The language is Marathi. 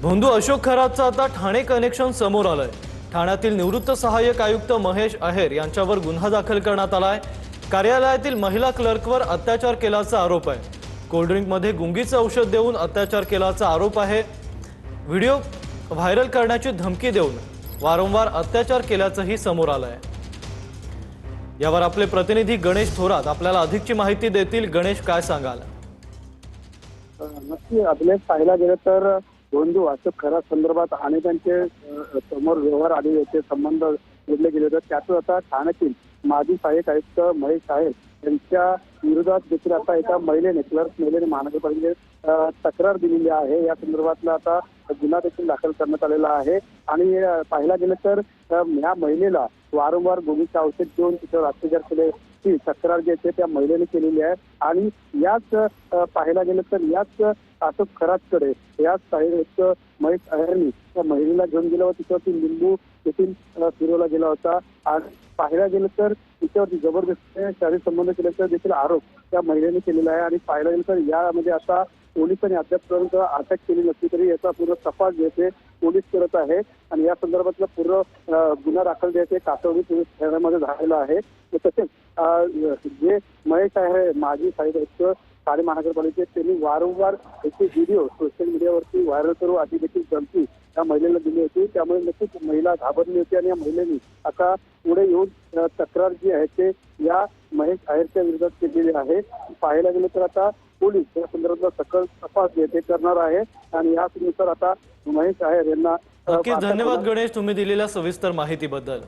भोंदू अशोक खरातचं आता ठाणे कनेक्शन समोर आलंय। ठाण्यातील निवृत्त सहाय्यक आयुक्त महेश आहेर यांच्यावर गुन्हा दाखल करण्यात आलाय। कार्यालयातील महिला क्लर्कवर अत्याचार केल्याचा आरोप आहे। कोल्ड्रिंकमध्ये गुंगीचं औषध देऊन अत्याचार केल्याचा आरोप आहे। व्हिडिओ व्हायरल करण्याची धमकी देऊन वारंवार अत्याचार केल्याचंही समोर आलंय। यावर आपले प्रतिनिधी गणेश थोरात आपल्याला अधिकची माहिती देतील। गणेश, काय सांगाल? नक्की अभिलेख पाहायला गेलं तर भोंदू अशोक खरात संदर्भात अनेकांचे समोर व्यवहार आले होते, संबंध जोडले गेले होते। त्यातून आता ठाण्यातील माजी सहाय्यक आयुक्त महेश आहेर यांच्या विरोधात देखील आता एका महिलेने महानगरपालिकेत तक्रार दिलेली आहे। या संदर्भातला आता गुन्हा देखील दाखल करण्यात आलेला आहे। आणि पाहायला गेलं तर या महिलेला वारंवार गुंगीचे औषध देऊन तिच्यावर अत्याचार केले ती तक्रार जी आहे त्या महिलेने केलेली आहे। आणि याच पाहायला गेलं तर याच अशोक खरातकडे याच सहाय्यक महेश आहेरनी त्या महिलेला घेऊन गेला व तिच्यावरती लिंबू देखील फिरवला गेला होता। आणि पाहायला गेलं तर तिच्यावरती जबरदस्तीने शारीरिक संबंध केल्याचा देखील आरोप त्या महिलेने केलेला आहे। आणि पाहायला गेलं तर यामध्ये आता पोलिसांनी अद्यापपर्यंत अटक केली नसली तरी याचा पूर्ण तपास जे पोलीस करत आहे। आणि या संदर्भातला पूर्ण गुन्हा दाखल जे कासवडी पोलीस ठाण्यामध्ये झालेला आहे। तसेच जे महेश आहे माजी सहाय्यक ठाणे महानगरपालिकेत त्यांनी वारंवार त्याचे व्हिडिओ सोशल मीडियावरती व्हायरल करू आधी देखील धमकी त्या महिलेला दिली होती। त्यामुळे नक्कीच महिला घाबरली होती आणि या महिलेने आता पुढे येऊन तक्रार जी आहे ते या महेश आहेरच्या विरोधात केलेली आहे। पाहायला गेलं तर आता पोलीस या संदर्भातला सकल तपास जे ते करणार आहे। आणि यानुसार आता महेश आहेर यांना नक्कीच धन्यवाद गणेश, तुम्ही दिलेल्या सविस्तर माहितीबद्दल।